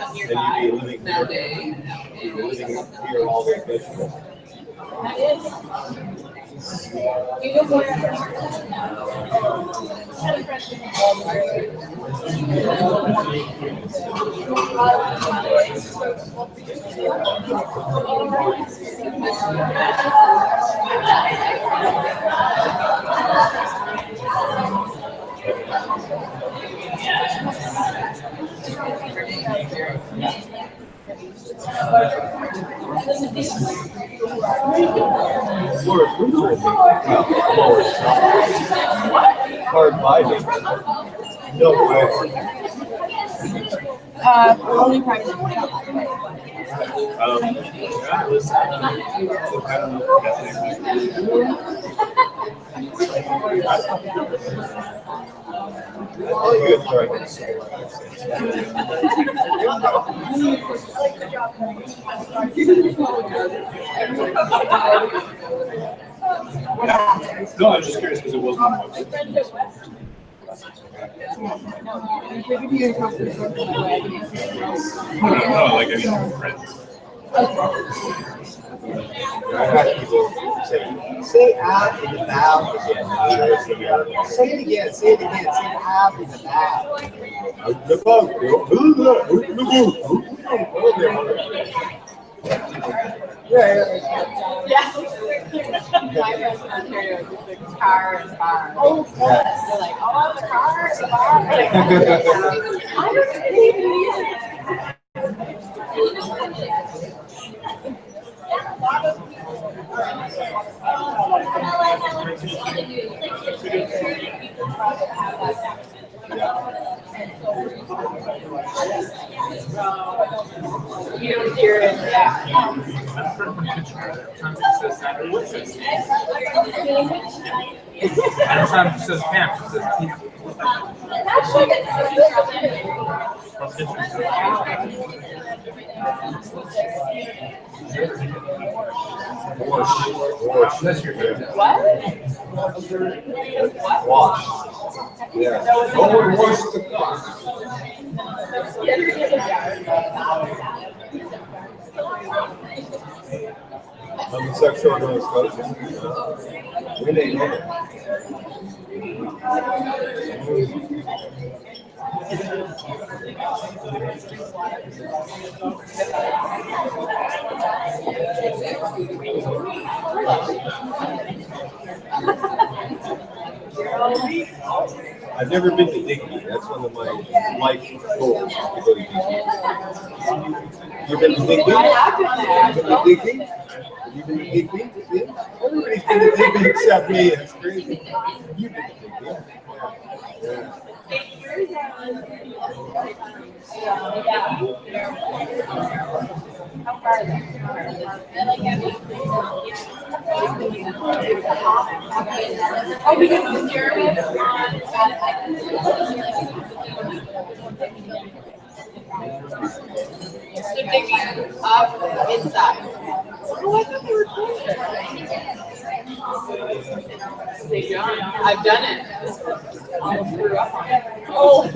And you'd be living here all vacation. Hard binding. No way. Only private. Oh, good. Sorry. No, I was just curious because it wasn't on the website. No, like I mean, friends. I have people say out in the bow again. Say it again, say it again, say out in the bow. The car and bar. Oh, they're like, oh, the car, the bar. I don't even you don't hear it. It says camp. It says camp. What? Wash. Yeah. No one wash the car. Homosexual Nova Scotia. We ain't know it. I've never been to Digby. That's one of my life goals, to go to Digby. You've been to Digby? Have you been to Digby? Have you been to Digby? Yeah. Everybody's been to Digby except me. It's crazy. You've been to Digby. Yeah. How far is it? Oh, because the pyramid so digging up inside. Oh, I thought they were closer. I've done it. Oh.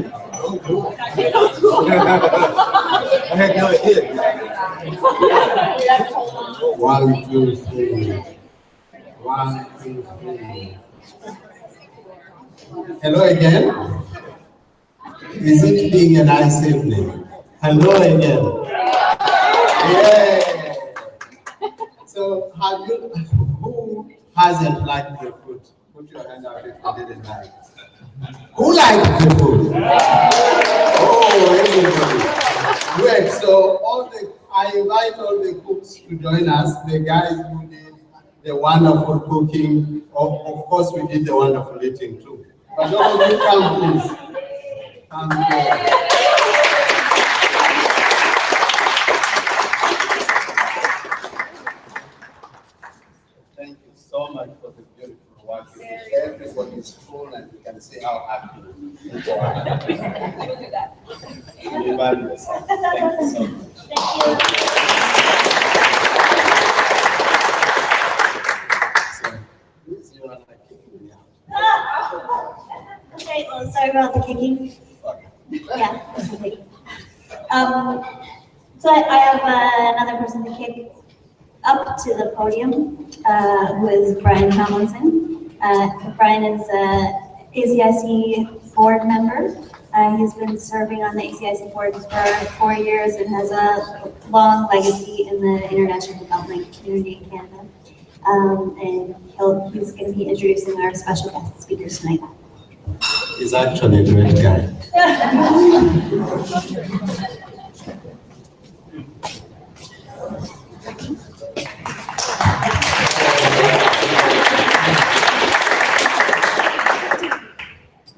I had no idea. 1, 2, 3. 1, 2, 3. Hello again. Is it being a nice evening? Hello again. Yeah. So, who hasn't liked the food? Put your hand up if you didn't like. Who liked the food? Oh, everybody. Great. So I invite all the cooks to join us. The guys who did the wonderful cooking. Of course, we did the wonderful eating too. But all of you come, please. Come here. fabulous. Thank you so much. Okay, well, sorry about the kicking. Yeah. So I have another person to kick up to the podium, who is Brian Tomlinson. Brian is ACIC board member. He's been serving on the ACIC board for 4 years and has a long legacy in the international development community in Canada. And he's going to be introducing our special guest speakers tonight. He's actually a great guy.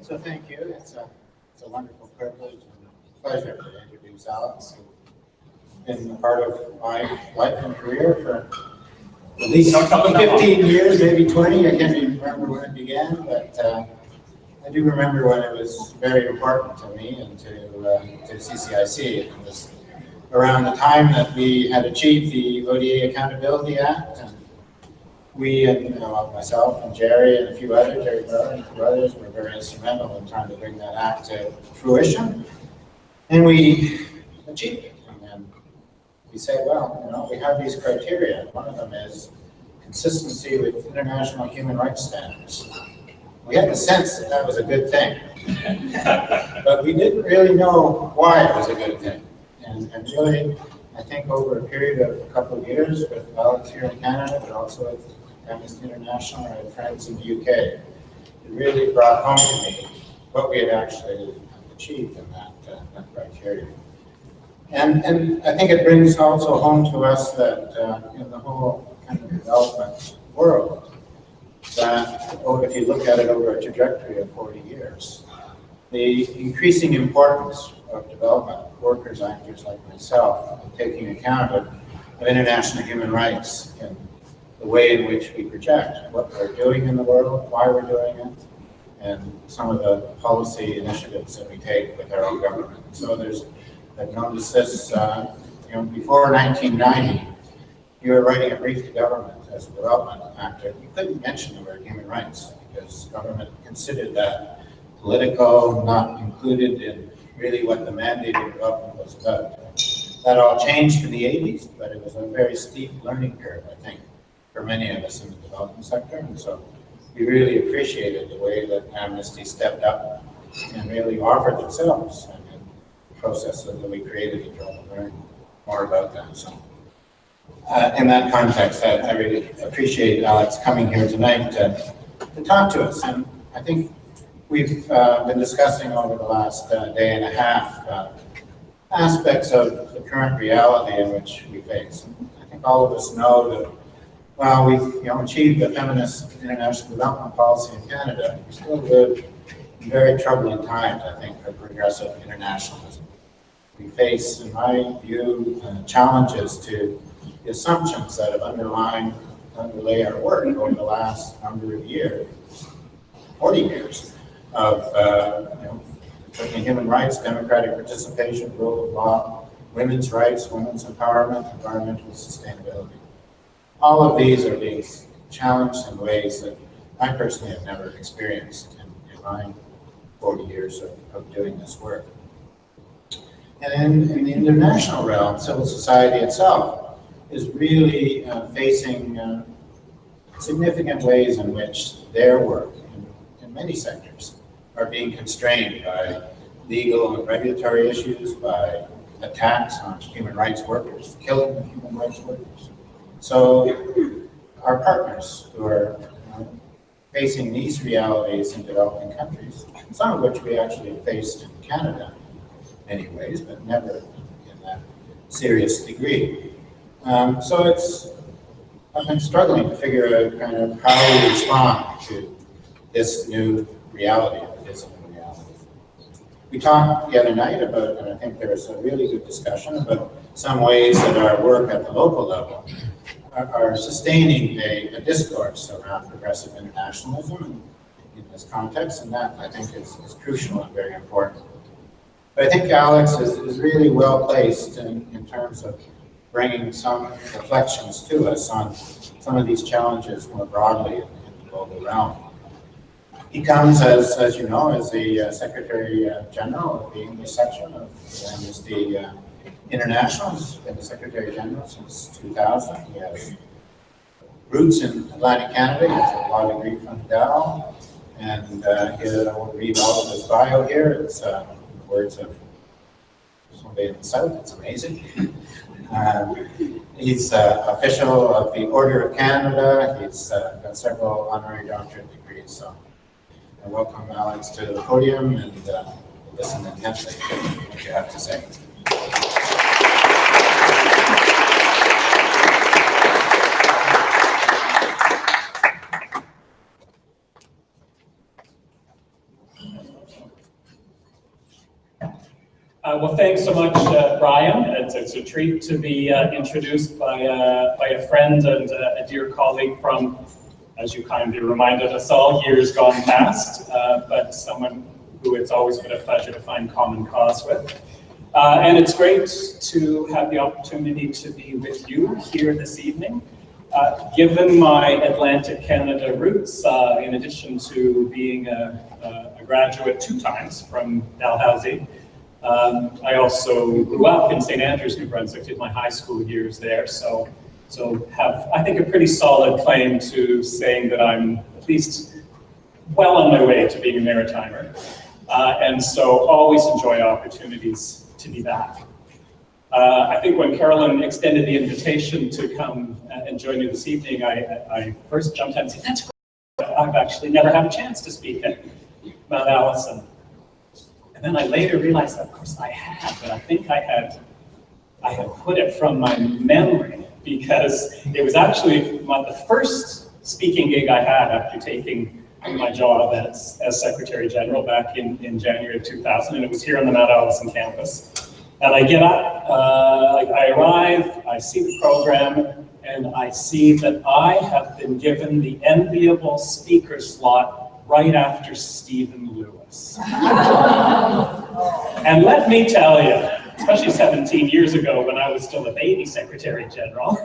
So thank you. It's a wonderful privilege and pleasure to introduce Alex, who's been a part of my life and career for at least 15 years, maybe 20. I can't even remember when it began, but I do remember when it was very important to me and to CCIC. It was around the time that we had achieved the ODA Accountability Act, and we and myself and Jerry and a few others, Jerry Burr and a few others, were very instrumental in trying to bring that act to fruition. And we achieved it. And then we say, well, we have these criteria. One of them is consistency with international human rights standards. We had the sense that that was a good thing, but we didn't really know why it was a good thing. And really, I think over a period of a couple of years with Alex here in Canada, but also with Amnesty International and our friends in the UK, it really brought home to me what we had actually achieved in that criteria. And I think it brings also home to us that in the whole kind of development world, that if you look at it over a trajectory of 40 years, the increasing importance of development workers, actors like myself, taking account of international human rights in the way in which we project what we're doing in the world, why we're doing it, and some of the policy initiatives that we take with our own government. So I've noticed this, before 1990, you were writing a brief to government as a development actor. You couldn't mention the word human rights because government considered that political, not included in really what the mandate of development was about. That all changed in the 80s, but it was a very steep learning curve, I think, for many of us in the development sector. And so we really appreciated the way that Amnesty stepped up and really offered themselves and the processes that we created to try to learn more about that. So in that context, I really appreciate Alex coming here tonight to talk to us. And I think we've been discussing over the last day and a half aspects of the current reality in which we face. And I think all of us know that while we've achieved the feminist international development policy in Canada, we still live in very troubling times, I think, for progressive internationalism. We face, in my view, challenges to the assumptions that have underlay our work over the last number of years, 40 years, of human rights, democratic participation, rule of law, women's rights, women's empowerment, environmental sustainability. All of these are being challenged in ways that I personally have never experienced in my 40 years of doing this work. And in the international realm, civil society itself is really facing significant ways in which their work in many sectors are being constrained by legal and regulatory issues, by attacks on human rights workers, killing of human rights workers. So our partners who are facing these realities in developing countries, some of which we actually have faced in Canada in many ways, but never in that serious degree. So I've been struggling to figure out kind of how we respond to this new reality. We talked the other night about, and I think there was a really good discussion about some ways that our work at the local level are sustaining a discourse around progressive internationalism in this context, and that I think is crucial and very important. But I think Alex is really well placed in terms of bringing some reflections to us on some of these challenges more broadly in the global realm. He comes, as you know, as the Secretary General of the English section of the Amnesty International. He's been the Secretary General since 2000. He has roots in Atlantic Canada. He has a law degree from Dow. And I won't read all of his bio here. It's words of somebody in the South. It's amazing. He's official of the Order of Canada. He's got several honorary doctorate degrees. So I welcome Alex to the podium and listen intently to what you have to say. Well, thanks so much, Brian. It's a treat to be introduced by a friend and a dear colleague from, as you kindly reminded us all, years gone past, but someone who it's always been a pleasure to find common cause with. And it's great to have the opportunity to be with you here this evening. Given my Atlantic Canada roots, in addition to being a graduate 2 times from Dalhousie, I also grew up in St. Andrews, New Brunswick, did my high school years there, so have, I think, a pretty solid claim to saying that I'm at least well on my way to being a maritimer, and so always enjoy opportunities to be back. I think when Carolyn extended the invitation to come and join you this evening, I first jumped out and said, that's great. I've actually never had a chance to speak at Mount Allison. And then I later realized that, of course, I had, but I think I had put it from my memory, because it was actually the first speaking gig I had after taking my job as Secretary General back in January of 2000, and it was here on the Mount Allison campus. And I get up, I arrive, I see the program, and I see that I have been given the enviable speaker slot right after Stephen Lewis. And let me tell you, especially 17 years ago when I was still a baby Secretary General,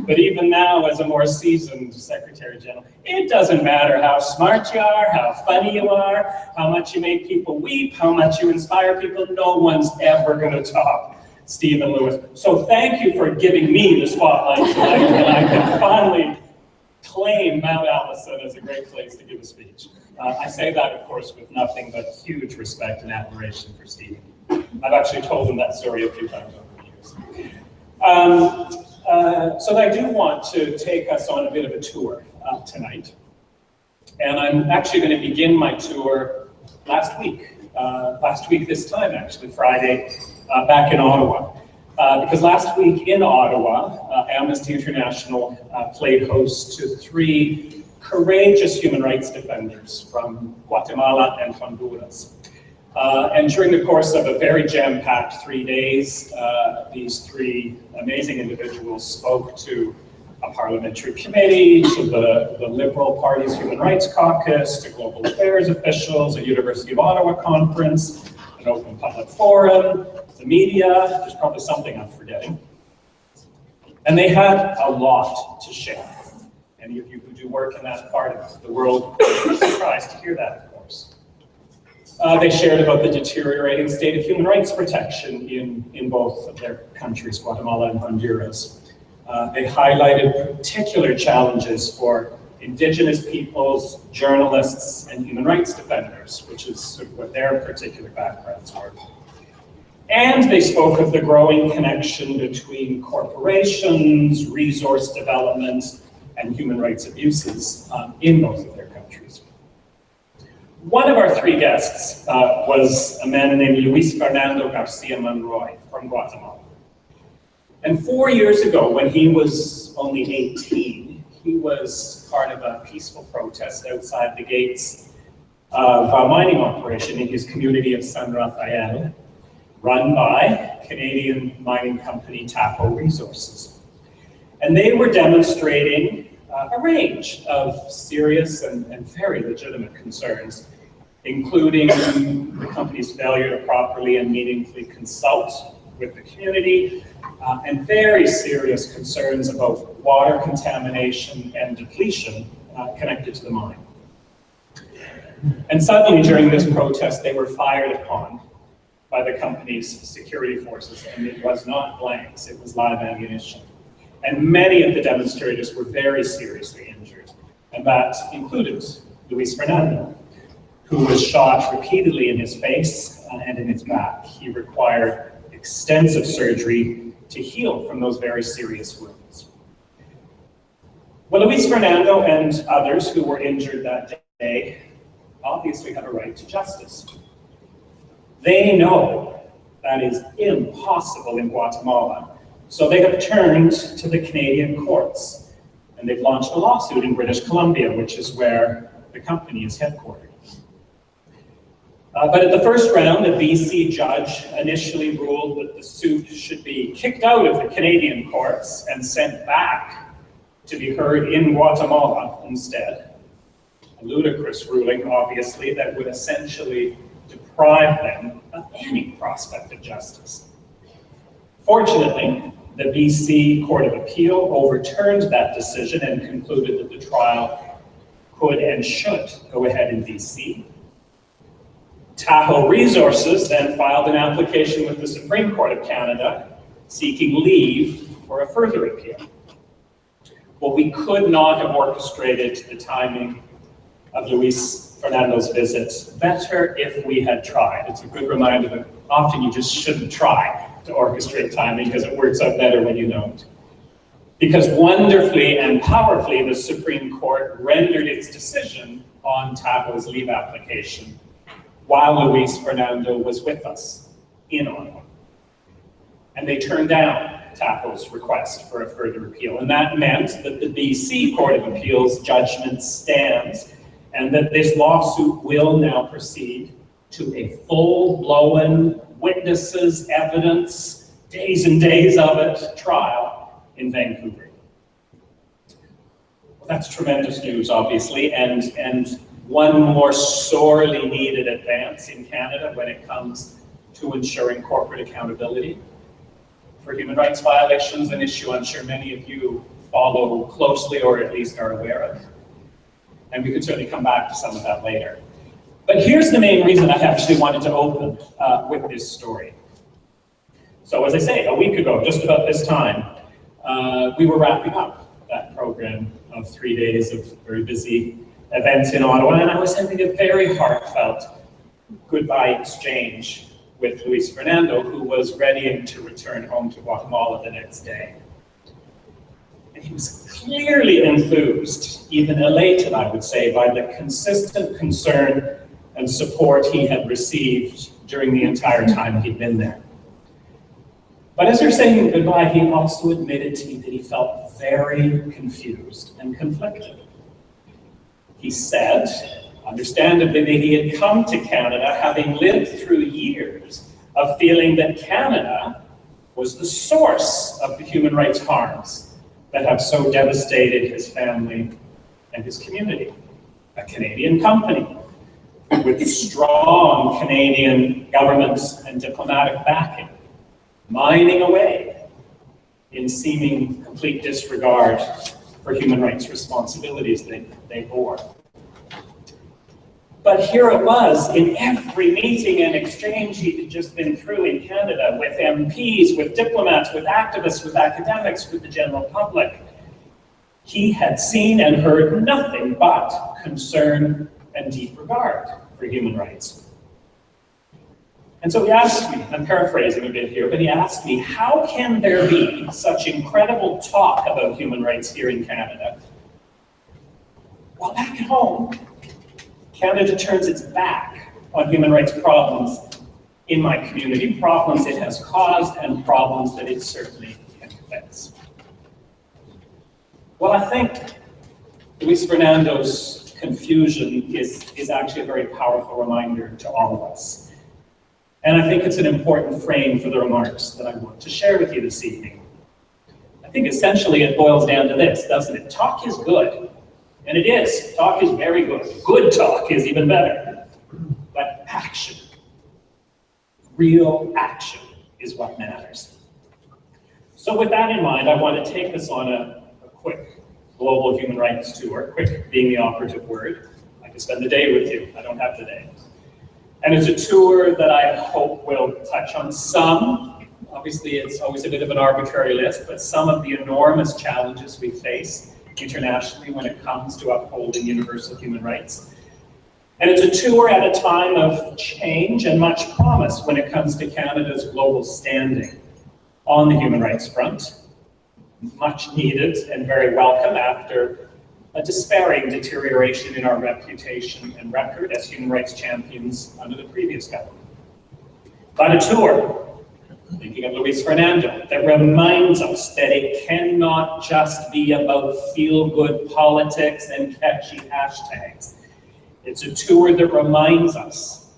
but even now as a more seasoned Secretary General, it doesn't matter how smart you are, how funny you are, how much you make people weep, how much you inspire people, no one's ever gonna top Stephen Lewis. So thank you for giving me the spotlight tonight, and I can finally claim Mount Allison as a great place to give a speech. I say that, of course, with nothing but huge respect and admiration for Stephen. I've actually told him that story a few times over the years. So I do want to take us on a bit of a tour tonight. And I'm actually going to begin my tour last week this time, actually, Friday, back in Ottawa. Because last week in Ottawa, Amnesty International played host to 3 courageous human rights defenders from Guatemala and Honduras. And during the course of a very jam-packed 3 days, these 3 amazing individuals spoke to a parliamentary committee, to the Liberal Party's Human Rights Caucus, to global affairs officials, a University of Ottawa conference, an open public forum, the media. There's probably something I'm forgetting. And they had a lot to share. Any of you who do work in that part of the world will be surprised to hear that, of course. They shared about the deteriorating state of human rights protection in both of their countries, Guatemala and Honduras. They highlighted particular challenges for Indigenous peoples, journalists, and human rights defenders, which is sort of what their particular backgrounds were. And they spoke of the growing connection between corporations, resource development, and human rights abuses in both of their countries. One of our 3 guests was a man named Luis Fernando Garcia Monroy from Guatemala. And 4 years ago, when he was only 18, he was part of a peaceful protest outside the gates of a mining operation in his community of San Rafael, run by Canadian mining company Tahoe Resources. And they were demonstrating a range of serious and very legitimate concerns including the company's failure to properly and meaningfully consult with the community, and very serious concerns about water contamination and depletion connected to the mine. And suddenly during this protest, they were fired upon by the company's security forces, and it was not blanks, it was live ammunition. And many of the demonstrators were very seriously injured, and that included Luis Fernando, who was shot repeatedly in his face and in his back. He required extensive surgery to heal from those very serious wounds. Well, Luis Fernando and others who were injured that day obviously have a right to justice. They know that is impossible in Guatemala, so they have turned to the Canadian courts, and they've launched a lawsuit in British Columbia, which is where the company is headquartered. But at the first round, a BC judge initially ruled that the suit should be kicked out of the Canadian courts and sent back to be heard in Guatemala instead. A ludicrous ruling, obviously, that would essentially deprive them of any prospect of justice. Fortunately, the BC Court of Appeal overturned that decision and concluded that the trial could and should go ahead in BC. Tahoe Resources then filed an application with the Supreme Court of Canada seeking leave for a further appeal. Well, we could not have orchestrated the timing of Luis Fernando's visit better if we had tried. It's a good reminder that often you just shouldn't try to orchestrate timing because it works out better when you don't. Because wonderfully and powerfully, the Supreme Court rendered its decision on Tahoe's leave application while Luis Fernando was with us in Ottawa. And they turned down Tahoe's request for a further appeal. And that meant that the BC Court of Appeals judgment stands and that this lawsuit will now proceed to a full-blown witnesses, evidence, days and days of it trial in Vancouver. Well, that's tremendous news, obviously, and one more sorely needed advance in Canada when it comes to ensuring corporate accountability for human rights violations, an issue I'm sure many of you follow closely or at least are aware of. And we could certainly come back to some of that later. But here's the main reason I actually wanted to open with this story. So as I say, a week ago, just about this time, we were wrapping up that program of 3 days of very busy events in Ottawa, and I was having a very heartfelt goodbye exchange with Luis Fernando, who was readying to return home to Guatemala the next day. And he was clearly enthused, even elated, I would say, by the consistent concern and support he had received during the entire time he'd been there. But as we were saying goodbye, he also admitted to me that he felt very confused and conflicted. He said, understandably, that he had come to Canada having lived through years of feeling that Canada was the source of the human rights harms that have so devastated his family and his community. A Canadian company with strong Canadian government and diplomatic backing, mining away in seeming complete disregard for human rights responsibilities they bore. But here it was, in every meeting and exchange he'd just been through in Canada with MPs, with diplomats, with activists, with academics, with the general public, he had seen and heard nothing but concern and deep regard for human rights. And so he asked me, I'm paraphrasing a bit here, but he asked me, how can there be such incredible talk about human rights here in Canada, while back at home, Canada turns its back on human rights problems in my community, problems it has caused and problems that it certainly can fix. Well, I think Luis Fernando's confusion is actually a very powerful reminder to all of us. And I think it's an important frame for the remarks that I want to share with you this evening. I think essentially it boils down to this, doesn't it? Talk is good. And it is. Talk is very good. Good talk is even better. action. Real action is what matters. So with that in mind, I want to take us on a quick global human rights tour, quick being the operative word. I can spend the day with you, I don't have the day. And it's a tour that I hope will touch on some, obviously it's always a bit of an arbitrary list, but some of the enormous challenges we face internationally when it comes to upholding universal human rights. And it's a tour at a time of change and much promise when it comes to Canada's global standing on the human rights front. Much needed and very welcome after a despairing deterioration in our reputation and record as human rights champions under the previous government. But a tour, thinking of Luis Fernando, that reminds us that it cannot just be about feel-good politics and catchy hashtags. It's a tour that reminds us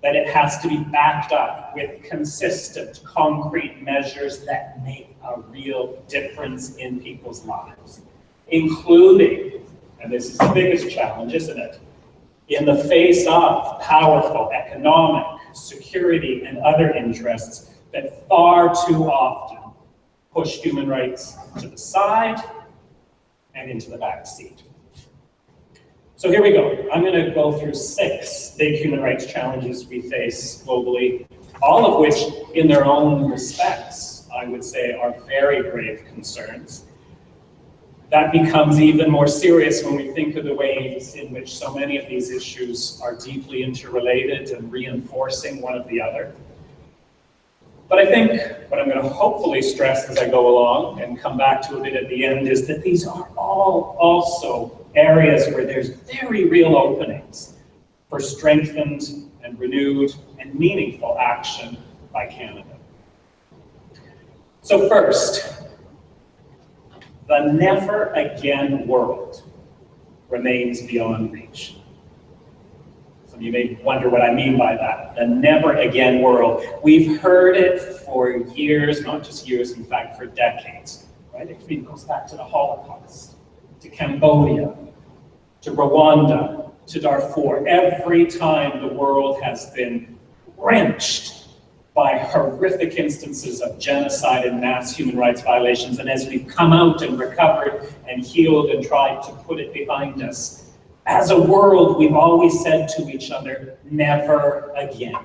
that it has to be backed up with consistent, concrete measures that make a real difference in people's lives, including, and this is the biggest challenge, isn't it, in the face of powerful economic, security, and other interests that far too often push human rights to the side and into the back seat. So here we go. I'm going to go through 6 big human rights challenges we face globally, all of which, in their own respects, I would say are very grave concerns. That becomes even more serious when we think of the ways in which so many of these issues are deeply interrelated and reinforcing one of the other. But I think what I'm going to hopefully stress as I go along and come back to a bit at the end is that these are all also areas where there's very real openings for strengthened and renewed and meaningful action by Canada. So first, the never again world remains beyond reach. Some of you may wonder what I mean by that, the never again world. We've heard it for years, not just years, in fact, for decades, right? It goes back to the Holocaust, to Cambodia, to Rwanda, to Darfur. Every time the world has been wrenched by horrific instances of genocide and mass human rights violations, and as we've come out and recovered and healed and tried to put it behind us, as a world, we've always said to each other, never again.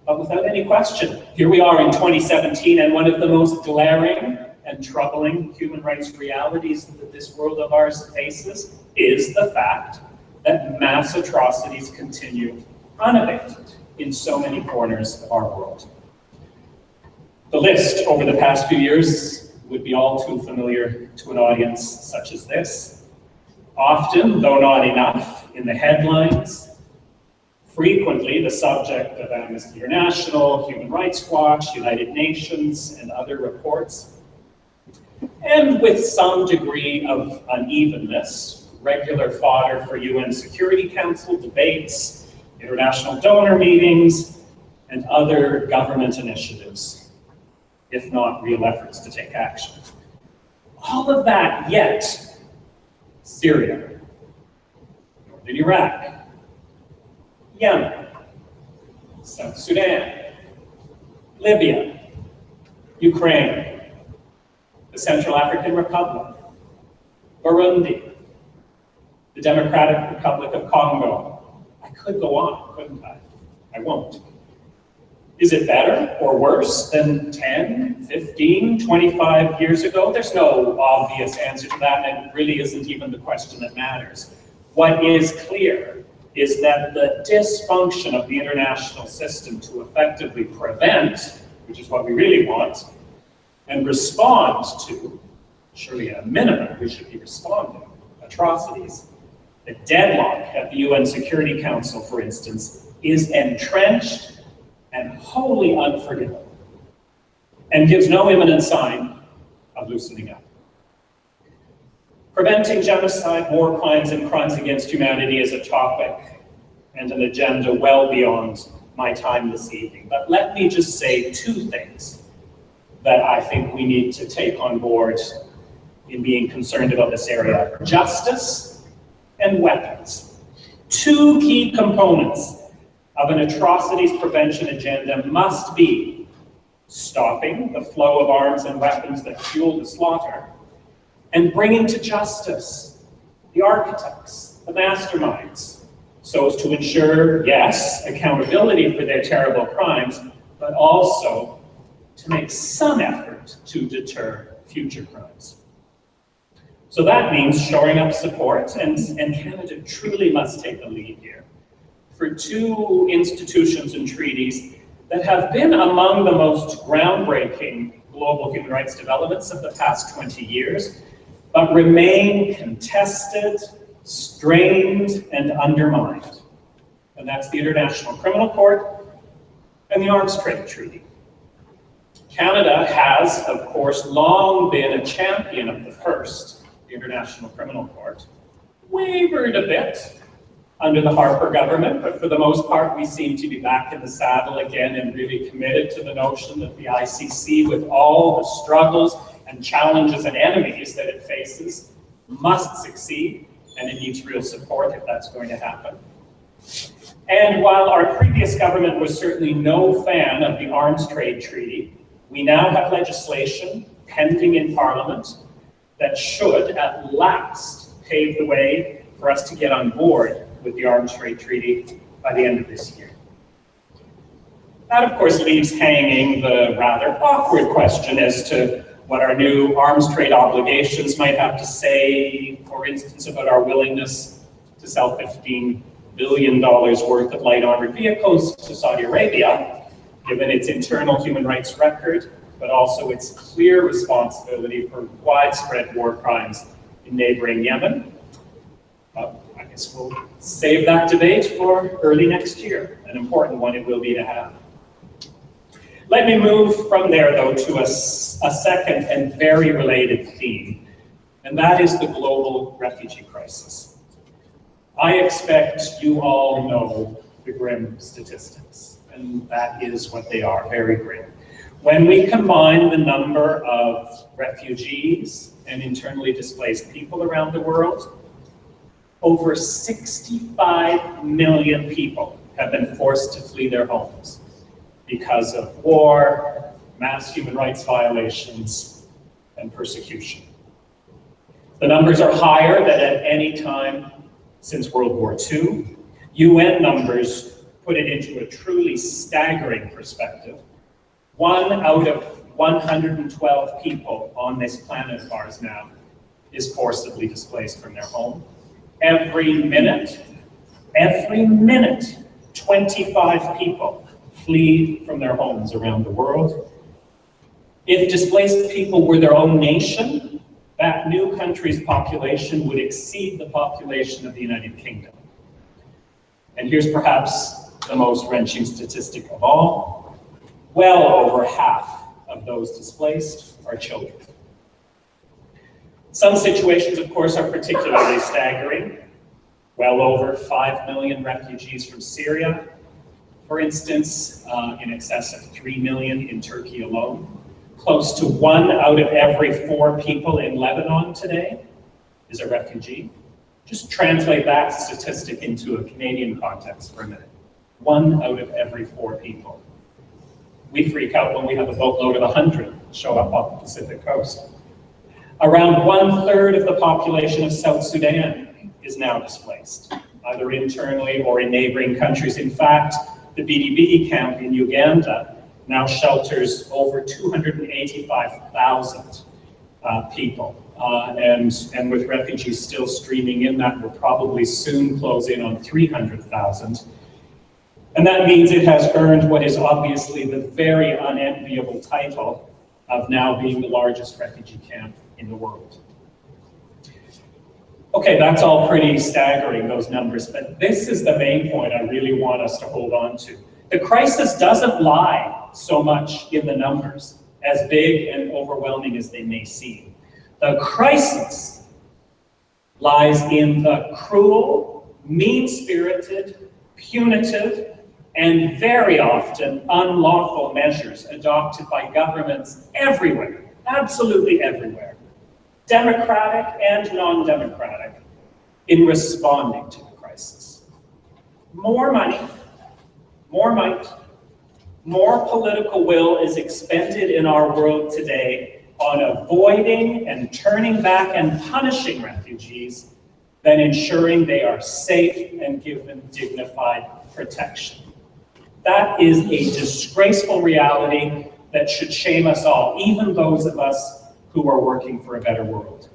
But without any question, here we are in 2017, and one of the most glaring and troubling human rights realities that this world of ours faces is the fact that mass atrocities continue unabated in so many corners of our world. The list over the past few years would be all too familiar to an audience such as this. Often, though not enough, in the headlines, frequently the subject of Amnesty International, Human Rights Watch, United Nations, and other reports. And with some degree of unevenness, regular fodder for UN Security Council debates, international donor meetings, and other government initiatives, if not real efforts to take action. All of that, yet Syria, northern Iraq, Yemen, South Sudan, Libya, Ukraine, the Central African Republic, Burundi, the Democratic Republic of Congo. I could go on, couldn't I? I won't. Is it better or worse than 10, 15, 25 years ago? There's no obvious answer to that, and it really isn't even the question that matters. What is clear is that the dysfunction of the international system to effectively prevent, which is what we really want, and respond to, surely at a minimum we should be responding, atrocities. The deadlock at the UN Security Council, for instance, is entrenched and wholly unforgivable, and gives no imminent sign of loosening up. Preventing genocide, war crimes, and crimes against humanity is a topic and an agenda well beyond my time this evening. But let me just say 2 things that I think we need to take on board in being concerned about this area: justice and weapons. Two key components of an atrocities prevention agenda must be stopping the flow of arms and weapons that fuel the slaughter, and bringing to justice the architects, the masterminds, so as to ensure, yes, accountability for their terrible crimes, but also to make some effort to deter future crimes. So that means shoring up support, and Canada truly must take the lead here, for two institutions and treaties that have been among the most groundbreaking global human rights developments of the past 20 years, but remain contested, strained, and undermined. And that's the International Criminal Court and the Arms Trade Treaty. Canada has, of course, long been a champion of the first, the International Criminal Court. Wavered a bit under the Harper government, but for the most part, we seem to be back in the saddle again and really committed to the notion that the ICC, with all the struggles and challenges and enemies that it faces, must succeed, and it needs real support if that's going to happen. And while our previous government was certainly no fan of the Arms Trade Treaty, we now have legislation pending in Parliament that should, at last, pave the way for us to get on board with the Arms Trade Treaty by the end of this year. That, of course, leaves hanging the rather awkward question as to what our new arms trade obligations might have to say, for instance, about our willingness to sell $15 billion worth of light armored vehicles to Saudi Arabia, given its internal human rights record, but also its clear responsibility for widespread war crimes in neighboring Yemen. I guess we'll save that debate for early next year. An important one it will be to have. Let me move from there, though, to a second and very related theme, and that is the global refugee crisis. I expect you all know the grim statistics, and that is what they are, very grim. When we combine the number of refugees and internally displaced people around the world, over 65 million people have been forced to flee their homes because of war, mass human rights violations, and persecution. The numbers are higher than at any time since World War II. UN numbers put it into a truly staggering perspective. 1 out of 112 people on this planet of ours now is forcibly displaced from their home. Every minute, 25 people flee from their homes around the world. If displaced people were their own nation, that new country's population would exceed the population of the United Kingdom. And here's perhaps the most wrenching statistic of all. Well over half of those displaced are children. Some situations, of course, are particularly staggering. Well over 5 million refugees from Syria, for instance, in excess of 3 million in Turkey alone. Close to 1 out of every 4 people in Lebanon today is a refugee. Just translate that statistic into a Canadian context for a minute. 1 out of every 4 people. We freak out when we have a boatload of 100 show up off the Pacific coast. Around 1/3 of the population of South Sudan is now displaced, either internally or in neighboring countries. In fact, the BDB camp in Uganda now shelters over 285,000 people. And with refugees still streaming in, that will probably soon close in on 300,000. And that means it has earned what is obviously the very unenviable title of now being the largest refugee camp in the world. Okay, that's all pretty staggering, those numbers, but this is the main point I really want us to hold on to. The crisis doesn't lie so much in the numbers, as big and overwhelming as they may seem. The crisis lies in the cruel, mean-spirited, punitive, and very often unlawful measures adopted by governments everywhere, absolutely everywhere, democratic and non-democratic, in responding to the crisis. More money, more might, more political will is expended in our world today on avoiding and turning back and punishing refugees than ensuring they are safe and given dignified protection. That is a disgraceful reality that should shame us all, even those of us who are working for a better world.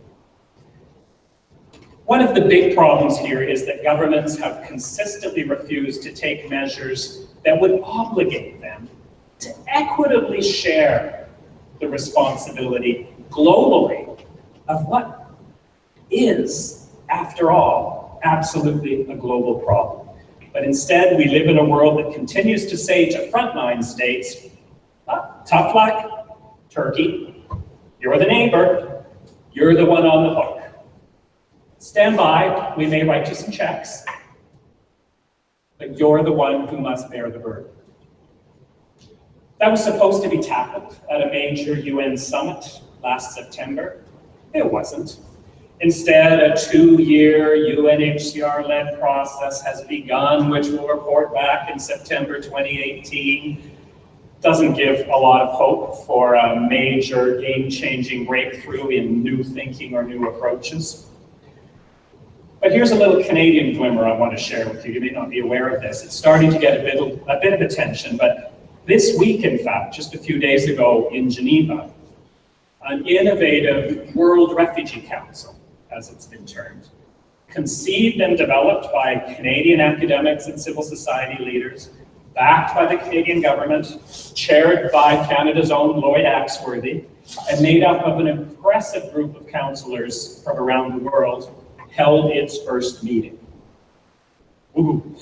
One of the big problems here is that governments have consistently refused to take measures that would obligate them to equitably share the responsibility globally of what is, after all, absolutely a global problem. But instead, we live in a world that continues to say to frontline states, tough luck, Turkey, you're the neighbor, you're the one on the hook. Stand by, we may write you some checks, but you're the one who must bear the burden. That was supposed to be tackled at a major UN summit last September. It wasn't. Instead, a 2-year UNHCR-led process has begun, which will report back in September 2018. Doesn't give a lot of hope for a major game-changing breakthrough in new thinking or new approaches. But here's a little Canadian glimmer I want to share with you. You may not be aware of this. It's starting to get a bit of attention, but this week, in fact, just a few days ago in Geneva, an innovative World Refugee Council, as it's been termed, conceived and developed by Canadian academics and civil society leaders, backed by the Canadian government, chaired by Canada's own Lloyd Axworthy, and made up of an impressive group of councillors from around the world, held its first meeting. Ooh.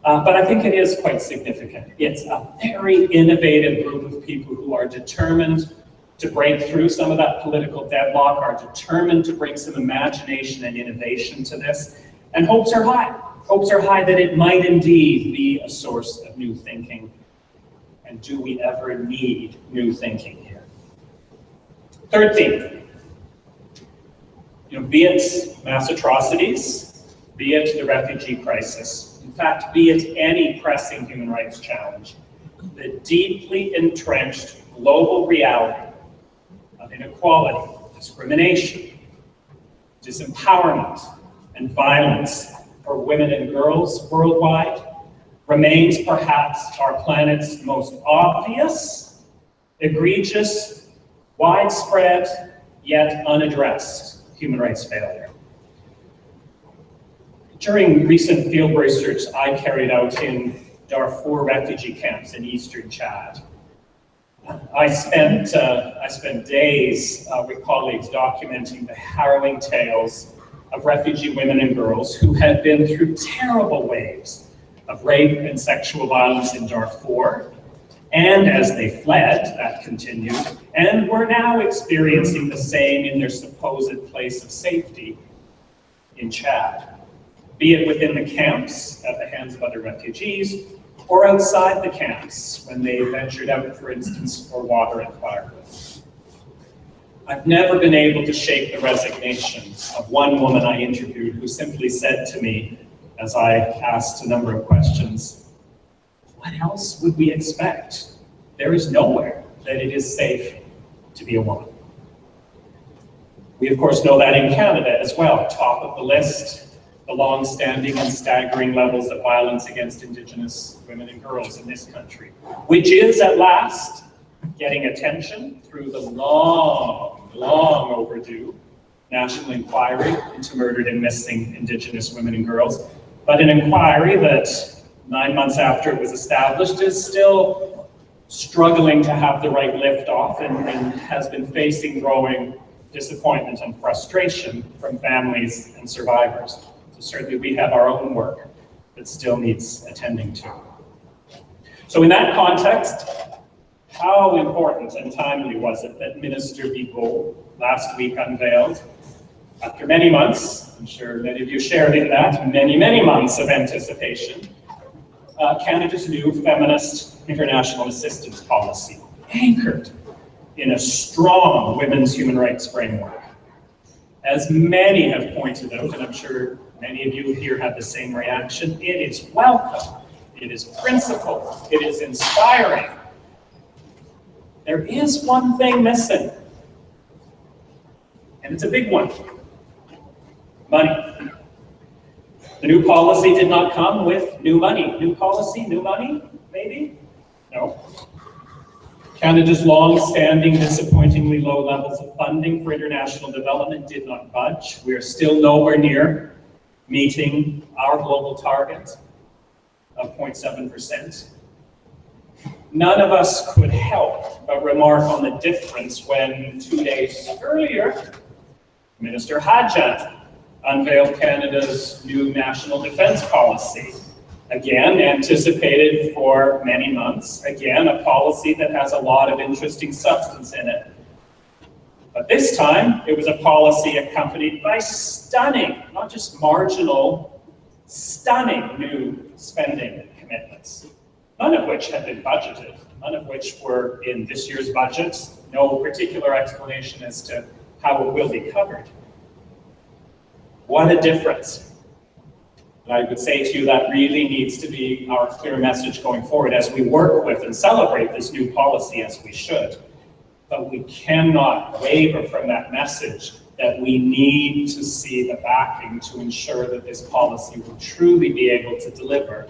But I think it is quite significant. It's a very innovative group of people who are determined to break through some of that political deadlock, are determined to bring some imagination and innovation to this, and hopes are high. Hopes are high that it might indeed be a source of new thinking. And do we ever need new thinking here? Third theme. Be it mass atrocities, be it the refugee crisis, in fact, be it any pressing human rights challenge, the deeply entrenched global reality of inequality, discrimination, disempowerment, and violence for women and girls worldwide remains perhaps our planet's most obvious, egregious, widespread, yet unaddressed human rights failure. During recent field research I carried out in Darfur refugee camps in eastern Chad, I spent days with colleagues documenting the harrowing tales of refugee women and girls who had been through terrible waves of rape and sexual violence in Darfur, and as they fled, that continued, and were now experiencing the same in their supposed place of safety in Chad, be it within the camps at the hands of other refugees, or outside the camps when they ventured out, for instance, for water and firewood. I've never been able to shake the resignation of one woman I interviewed who simply said to me, as I asked a number of questions, what else would we expect? There is nowhere that it is safe to be a woman. We, of course, know that in Canada as well, top of the list, the long-standing and staggering levels of violence against Indigenous women and girls in this country, which is at last getting attention through the long overdue national inquiry into murdered and missing Indigenous women and girls, but an inquiry that 9 months after it was established is still struggling to have the right lift off and has been facing growing disappointment and frustration from families and survivors. So certainly we have our own work that still needs attending to. So in that context, how important and timely was it that Minister Bigot last week unveiled, after many months, I'm sure many of you shared in that, many months of anticipation, Canada's new feminist international assistance policy, anchored in a strong women's human rights framework. As many have pointed out, and I'm sure Many of you here have the same reaction. It is welcome. It is principled. It is inspiring. There is one thing missing, and it's a big one. Money. The new policy did not come with new money. New policy, new money, maybe? No. Canada's long-standing, disappointingly low levels of funding for international development did not budge. We are still nowhere near meeting our global target of 0.7%. None of us could help but remark on the difference when 2 days earlier, Minister Hadjan unveiled Canada's new national defense policy. Again, anticipated for many months. Again, a policy that has a lot of interesting substance in it. But this time, it was a policy accompanied by stunning, not just marginal, stunning new spending commitments. None of which had been budgeted, none of which were in this year's budget. No particular explanation as to how it will be covered. What a difference. And I would say to you that really needs to be our clear message going forward as we work with and celebrate this new policy as we should. But we cannot waver from that message that we need to see the backing to ensure that this policy will truly be able to deliver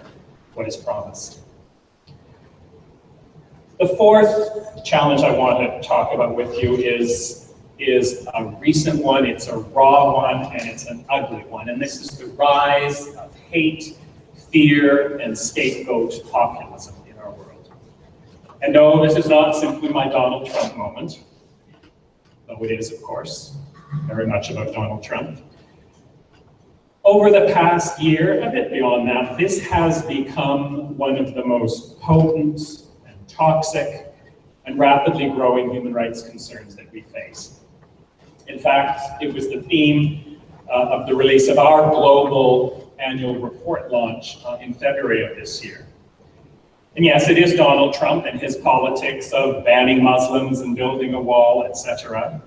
what is promised. The fourth challenge I want to talk about with you is a recent one, it's a raw one, and it's an ugly one. And this is the rise of hate, fear, and scapegoat populism in our world. And no, this is not simply my Donald Trump moment, though it is, of course, very much about Donald Trump. Over the past year, a bit beyond that, this has become one of the most potent and toxic and rapidly growing human rights concerns that we face. In fact, it was the theme of the release of our global annual report launch in February of this year. And yes, it is Donald Trump and his politics of banning Muslims and building a wall, etc.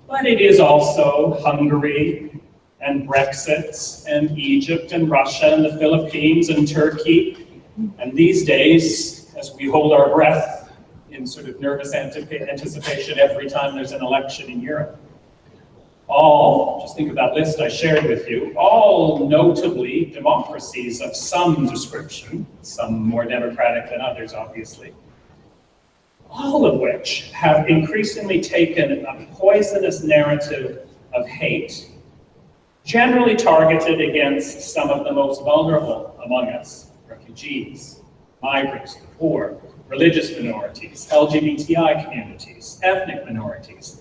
But it is also Hungary and Brexit and Egypt and Russia and the Philippines and Turkey. And these days, as we hold our breath in sort of nervous anticipation every time there's an election in Europe, all, just think of that list I shared with you, all notably democracies of some description, some more democratic than others, obviously, all of which have increasingly taken a poisonous narrative of hate, generally targeted against some of the most vulnerable among us, refugees, migrants, the poor, religious minorities, LGBTI communities, ethnic minorities,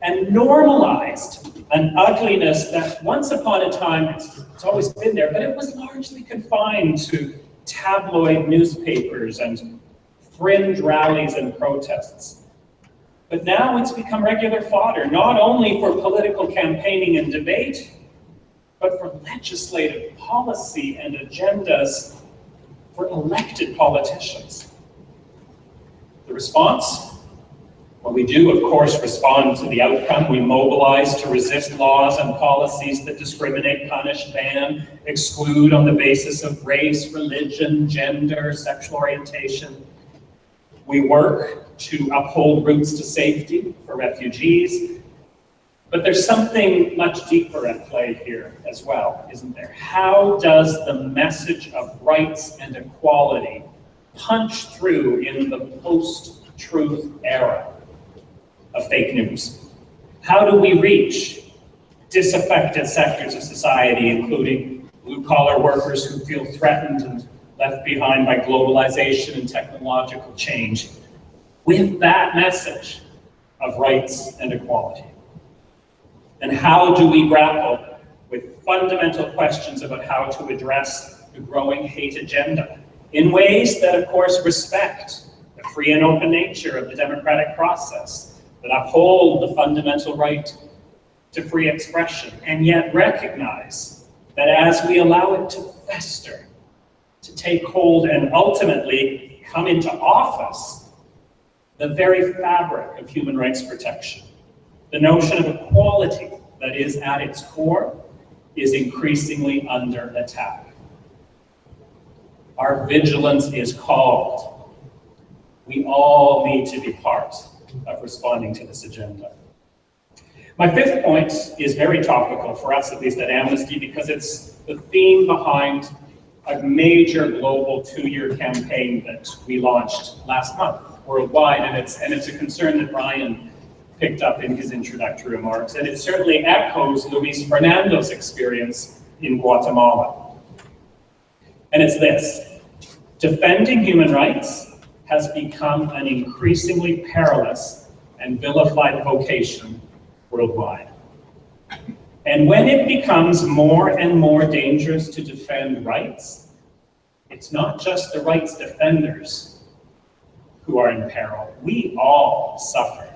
and normalized an ugliness that once upon a time, it's always been there, but it was largely confined to tabloid newspapers and fringe rallies and protests. But now it's become regular fodder, not only for political campaigning and debate, but for legislative policy and agendas for elected politicians. The response? Well, we do, of course, respond to the outcome. We mobilize to resist laws and policies that discriminate, punish, ban, exclude on the basis of race, religion, gender, sexual orientation. We work to uphold routes to safety for refugees. But there's something much deeper at play here as well, isn't there? How does the message of rights and equality punch through in the post-truth era of fake news? How do we reach disaffected sectors of society, including blue-collar workers who feel threatened and left behind by globalization and technological change, with that message of rights and equality? And how do we grapple with fundamental questions about how to address the growing hate agenda in ways that, of course, respect the free and open nature of the democratic process, that uphold the fundamental right to free expression, and yet recognize that as we allow it to fester, to take hold and ultimately come into office, the very fabric of human rights protection, the notion of equality that is at its core, is increasingly under attack. Our vigilance is called. We all need to be part of responding to this agenda. My fifth point is very topical for us, at least at Amnesty, because it's the theme behind a major global 2-year campaign that we launched last month worldwide, and it's a concern that Brian picked up in his introductory remarks, and it certainly echoes Luis Fernando's experience in Guatemala. And it's this: defending human rights has become an increasingly perilous and vilified vocation worldwide. And when it becomes more and more dangerous to defend rights, it's not just the rights defenders who are in peril. We all suffer.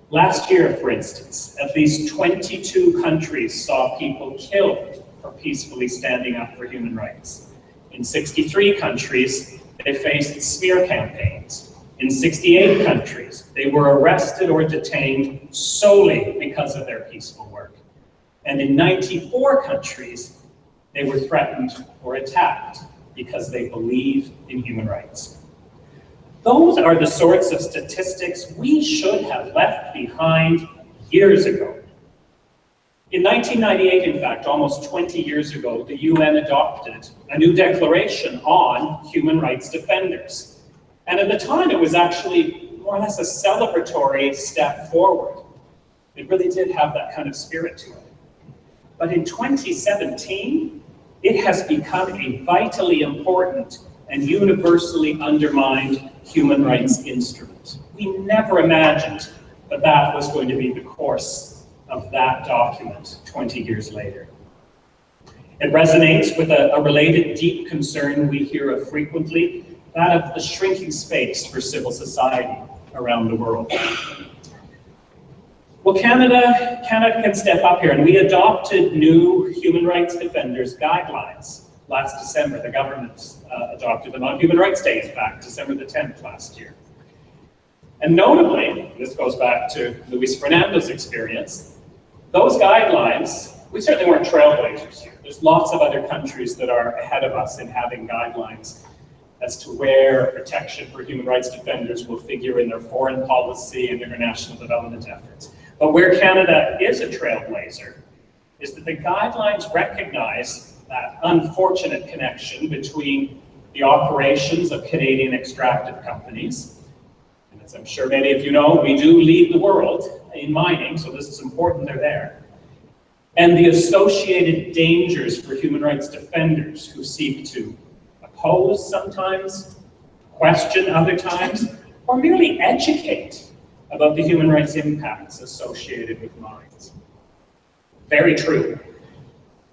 Last year, for instance, at least 22 countries saw people killed for peacefully standing up for human rights. In 63 countries, they faced smear campaigns. In 68 countries, they were arrested or detained solely because of their peaceful work. And in 94 countries, they were threatened or attacked because they believe in human rights. Those are the sorts of statistics we should have left behind years ago. In 1998, in fact, almost 20 years ago, the UN adopted a new declaration on human rights defenders. And at the time, it was actually more or less a celebratory step forward. It really did have that kind of spirit to it. But in 2017, it has become a vitally important and universally undermined human rights instrument. We never imagined that that was going to be the course of that document 20 years later. It resonates with a related deep concern we hear of frequently, that of the shrinking space for civil society around the world. Well, Canada can step up here, and we adopted new human rights defenders guidelines last December. The government adopted them on Human Rights Day, in fact, December the 10th last year. And notably, this goes back to Luis Fernando's experience, those guidelines, we certainly weren't trailblazers here. There's lots of other countries that are ahead of us in having guidelines as to where protection for human rights defenders will figure in their foreign policy and international development efforts. But where Canada is a trailblazer is that the guidelines recognize that unfortunate connection between the operations of Canadian extractive companies, and as I'm sure many of you know, we do lead the world in mining, so this is important they're there, and the associated dangers for human rights defenders who seek to oppose sometimes, question other times, or merely educate about the human rights impacts associated with mines. Very true.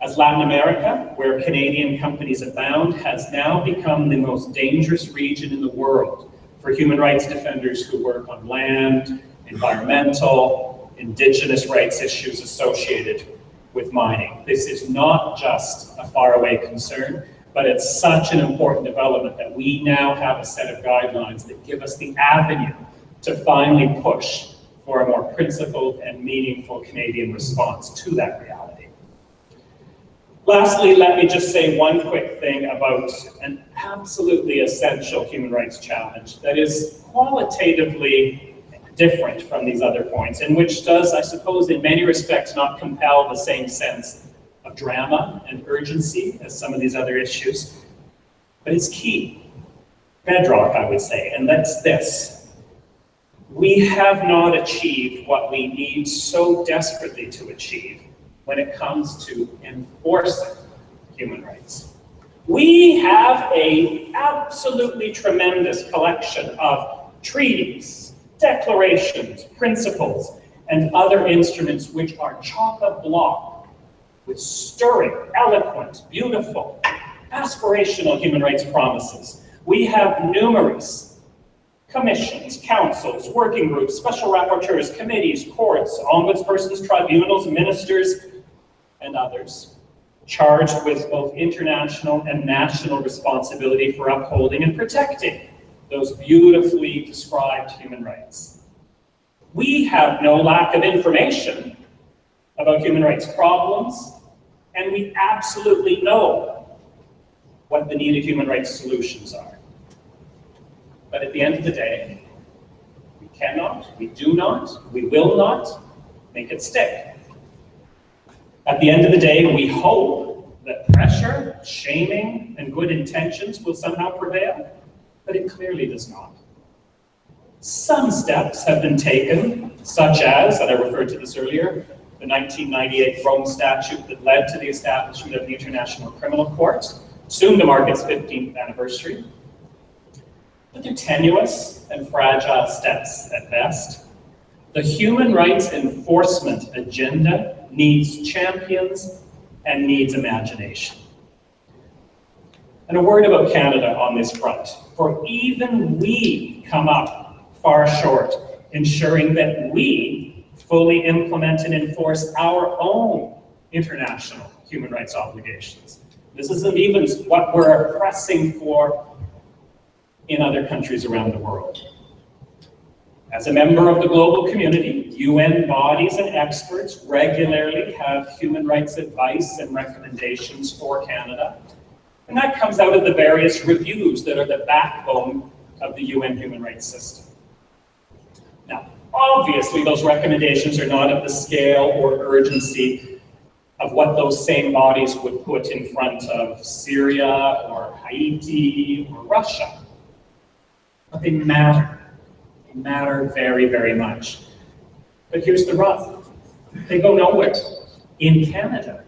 As Latin America, where Canadian companies abound, has now become the most dangerous region in the world for human rights defenders who work on land, environmental, indigenous rights issues associated with mining. This is not just a faraway concern, but it's such an important development that we now have a set of guidelines that give us the avenue to finally push for a more principled and meaningful Canadian response to that reality. Lastly, let me just say one quick thing about an absolutely essential human rights challenge that is qualitatively different from these other points, and which does, I suppose, in many respects not compel the same sense of drama and urgency as some of these other issues, but it's key, bedrock, I would say, and that's this. We have not achieved what we need so desperately to achieve when it comes to enforcing human rights. We have an absolutely tremendous collection of treaties, declarations, principles, and other instruments which are chock-a-block with stirring, eloquent, beautiful, aspirational human rights promises. We have numerous commissions, councils, working groups, special rapporteurs, committees, courts, ombudspersons, tribunals, ministers, and others charged with both international and national responsibility for upholding and protecting those beautifully described human rights. We have no lack of information about human rights problems, and we absolutely know what the needed human rights solutions are. But at the end of the day, we cannot, we do not, we will not make it stick. At the end of the day, we hope that pressure, shaming, and good intentions will somehow prevail, but it clearly does not. Some steps have been taken, such as, and I referred to this earlier, the 1998 Rome Statute that led to the establishment of the International Criminal Court, soon to mark its 15th anniversary. But they're tenuous and fragile steps at best. The human rights enforcement agenda needs champions and needs imagination. And a word about Canada on this front, for even we come up far short ensuring that we fully implement and enforce our own international human rights obligations. This isn't even what we're pressing for in other countries around the world. As a member of the global community, UN bodies and experts regularly have human rights advice and recommendations for Canada. And that comes out of the various reviews that are the backbone of the UN human rights system. Now, obviously, those recommendations are not of the scale or urgency of what those same bodies would put in front of Syria or Haiti or Russia. But they matter. They matter very, very much. But here's the rub. They go nowhere in Canada.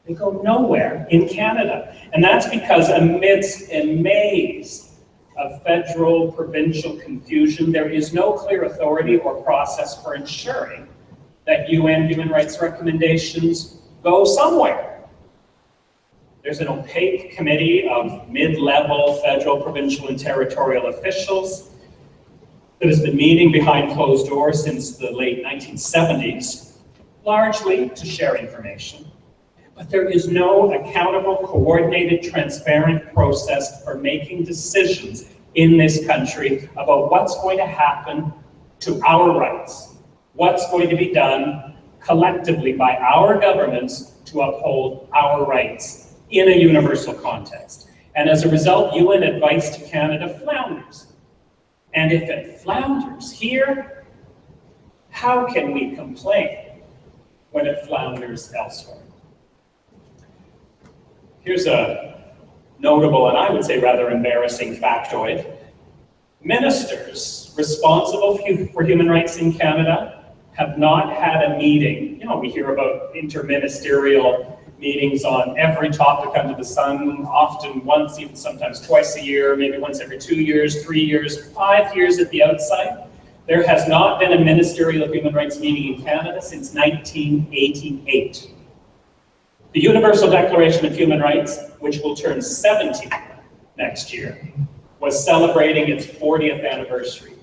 They go nowhere in Canada. And that's because amidst a maze of federal, provincial confusion, there is no clear authority or process for ensuring that UN human rights recommendations go somewhere. There's an opaque committee of mid-level federal, provincial, and territorial officials that has been meeting behind closed doors since the late 1970s, largely to share information. But there is no accountable, coordinated, transparent process for making decisions in this country about what's going to happen to our rights, what's going to be done collectively by our governments to uphold our rights in a universal context. And as a result, UN advice to Canada flounders. And if it flounders here, how can we complain when it flounders elsewhere? Here's a notable and I would say rather embarrassing factoid. Ministers responsible for human rights in Canada have not had a meeting. You know, we hear about interministerial meetings on every topic under the sun, often once, even sometimes twice a year, maybe once every 2 years, 3 years, 5 years at the outside. There has not been a ministerial human rights meeting in Canada since 1988. The Universal Declaration of Human Rights, which will turn 70 next year, was celebrating its 40th anniversary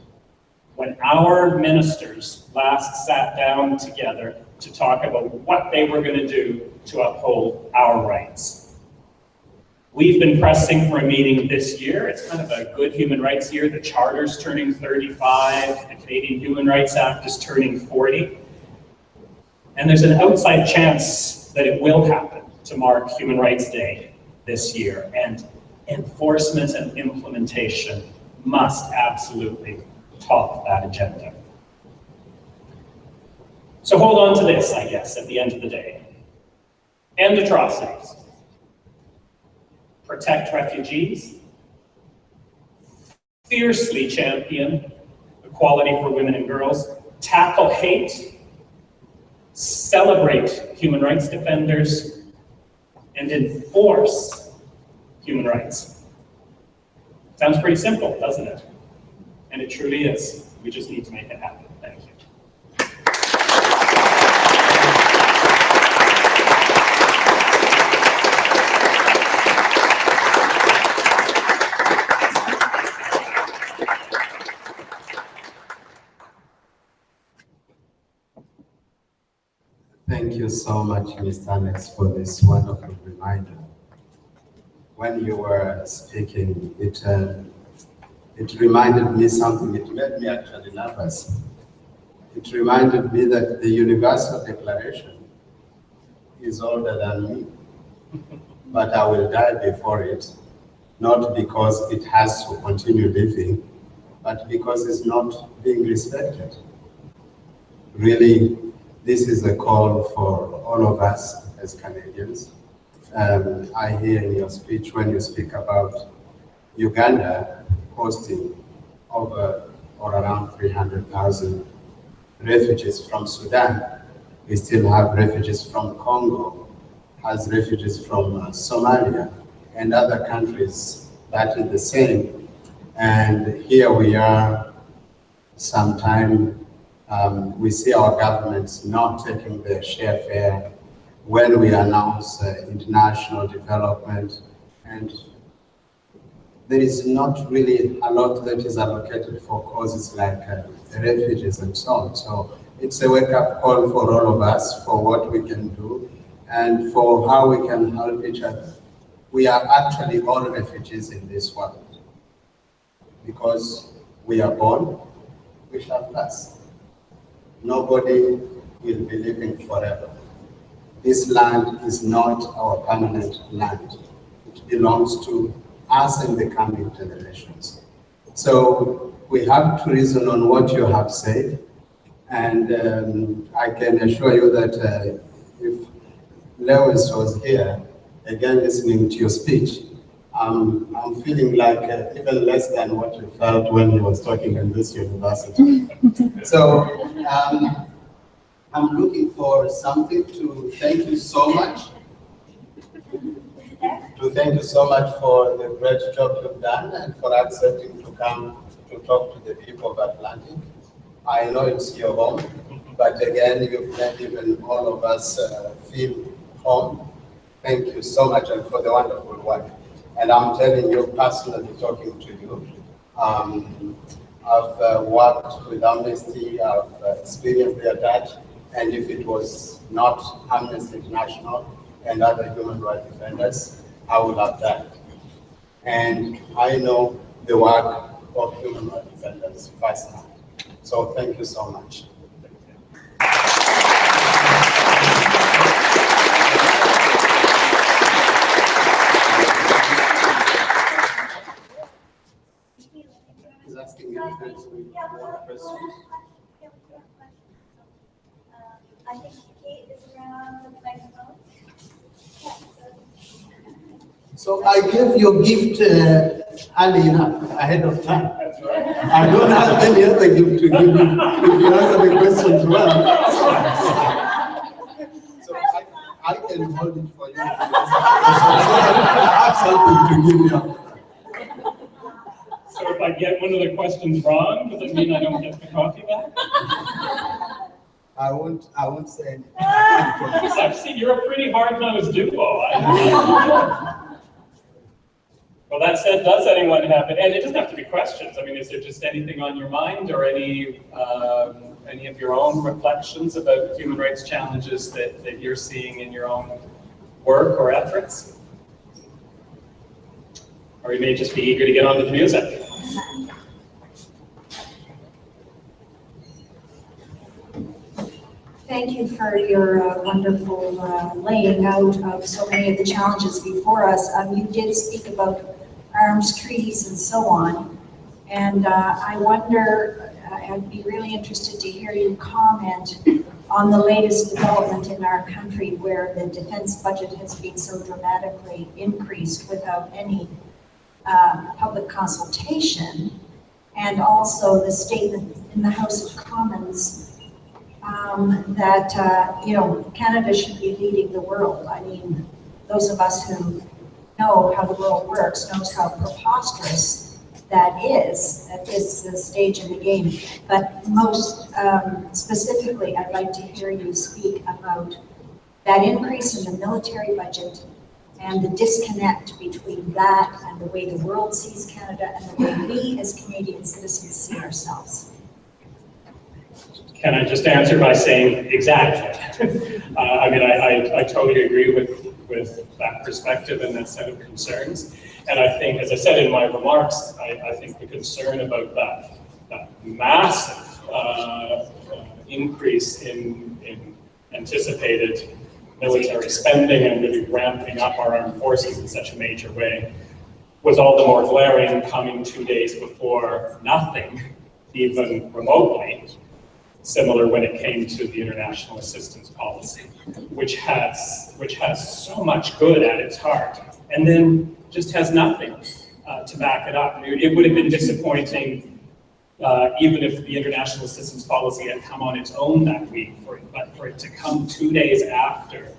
when our ministers last sat down together to talk about what they were going to do to uphold our rights. We've been pressing for a meeting this year. It's kind of a good human rights year. The Charter's turning 35, the Canadian Human Rights Act is turning 40. And there's an outside chance that it will happen to mark Human Rights Day this year. And enforcement and implementation must absolutely top that agenda. So hold on to this, I guess, at the end of the day. End atrocities. Protect refugees. Fiercely champion equality for women and girls. Tackle hate. Celebrate human rights defenders. And enforce human rights. Sounds pretty simple, doesn't it? And it truly is. We just need to make it happen. Thank you. Thank you so much, Mr. Alex, for this wonderful reminder. When you were speaking, it reminded me something. It made me actually nervous. it reminded me that the Universal Declaration is older than me, but I will die before it, not because it has to continue living, but because it's not being respected. Really, this is a call for all of us as Canadians. I hear in your speech when you speak about Uganda hosting over or around 300,000 refugees from Sudan. We still have refugees from Congo, has refugees from Somalia and other countries that is the same. And here we are, sometime we see our governments not taking their share when we announce international development, and there is not really a lot that is allocated for causes like refugees and so on. So it's a wake-up call for all of us for what we can do and for how we can help each other. We are actually all refugees in this world because we are born, we shall pass. Nobody will be living forever. This land is not our permanent land. It belongs to us and the coming generations. So we have to reason on what you have said, and I can assure you that if Lewis was here, again listening to your speech, I'm feeling like even less than what you felt when he was talking in this university. So I'm looking for something to thank you so much. To thank you so much for the great job you've done and for accepting to come to talk to the people of Atlantic. I know it's your home, but again, you've made even all of us feel home. Thank you so much and for the wonderful work. And I'm telling you, personally talking to you, I've worked with Amnesty, I've experienced their touch, and if it was not Amnesty International and other human rights defenders, I would have died. And I know the work of human rights defenders firsthand. So thank you so much. He's asking if there's more questions. I think Kate is around with the microphone. So I gave your gift early enough, ahead of time. I don't have any other gift to give you if you answer the questions well. So I can hold it for you. I have something to give you. So if I get one of the questions wrong, does it mean I don't get the coffee back? I won't say anything. I've seen you're a pretty hard-nosed duo. Well, that said, does anyone have it? And it doesn't have to be questions. I mean, is there just anything on your mind or any of your own reflections about human rights challenges that you're seeing in your own work or efforts? Or you may just be eager to get on with the music. Thank you for your wonderful laying out of so many of the challenges before us. You did speak about arms treaties and so on. And I wonder, I'd be really interested to hear you comment on the latest development in our country where the defense budget has been so dramatically increased without any public consultation, and also the statement in the House of Commons that Canada should be leading the world. I mean, those of us who know how the world works knows how preposterous that is at this stage in the game. But most specifically, I'd like to hear you speak about that increase in the military budget and the disconnect between that and the way the world sees Canada and the way we as Canadian citizens see ourselves. Can I just answer by saying exactly? I mean, I totally agree with that perspective and that set of concerns. And I think, as I said in my remarks, I think the concern about that massive increase in anticipated military spending and really ramping up our armed forces in such a major way was all the more glaring coming 2 days before nothing, even remotely, similar when it came to the international assistance policy, which has so much good at its heart, and then just has nothing to back it up. It would have been disappointing even if the international assistance policy had come on its own that week, but for it to come 2 days after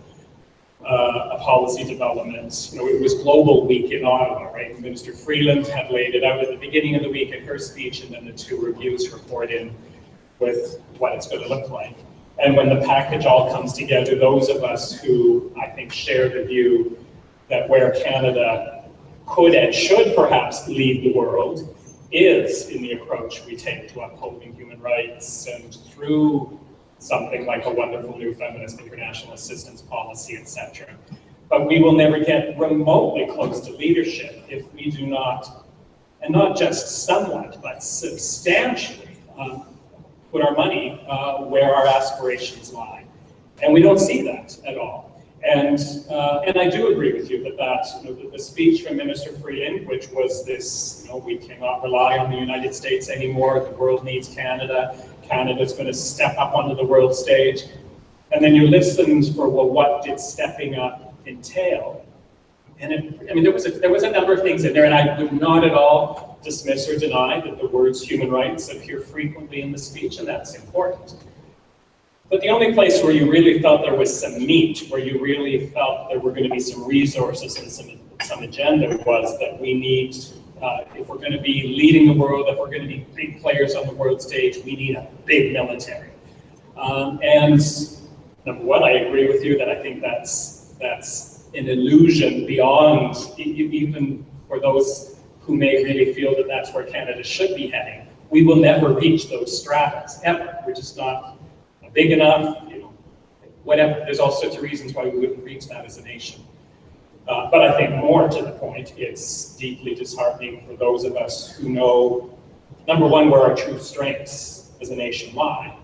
a policy development. It was Global Week in Ottawa, right? Minister Freeland had laid it out at the beginning of the week in her speech, and then the two reviews report in with what it's going to look like. And when the package all comes together, those of us who I think share the view that where Canada could and should perhaps lead the world is in the approach we take to upholding human rights and through something like a wonderful new feminist international assistance policy, etc. But we will never get remotely close to leadership if we do not, and not just somewhat, but substantially put our money where our aspirations lie. And we don't see that at all. And I do agree with you that the speech from Minister Freeland, which was this, we cannot rely on the United States anymore, the world needs Canada, Canada's going to step up onto the world stage. And then you listened for, well, what did stepping up entail? And there was a number of things in there, and I would not at all dismiss or deny that the words human rights appear frequently in the speech, and that's important. But the only place where you really felt there was some meat, where you really felt there were going to be some resources and some agenda, was that we need, if we're going to be leading the world, if we're going to be big players on the world stage, we need a big military. And number one, I agree with you that I think that's an illusion beyond, even for those who may really feel that that's where Canada should be heading. We will never reach those stratas, ever. We're just not big enough, whatever. There's all sorts of reasons why we wouldn't reach that as a nation. But I think more to the point, it's deeply disheartening for those of us who know, number one, where our true strengths as a nation lie,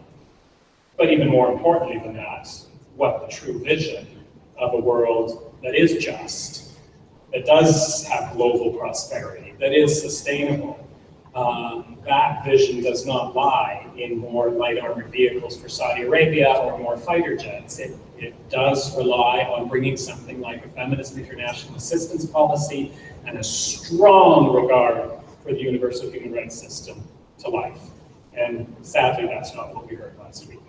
but even more importantly than that, what the true vision of a world that is just, that does have global prosperity, that is sustainable. That vision does not lie in more light armored vehicles for Saudi Arabia or more fighter jets. It does rely on bringing something like a feminist international assistance policy and a strong regard for the universal human rights system to life. And sadly, that's not what we heard last week.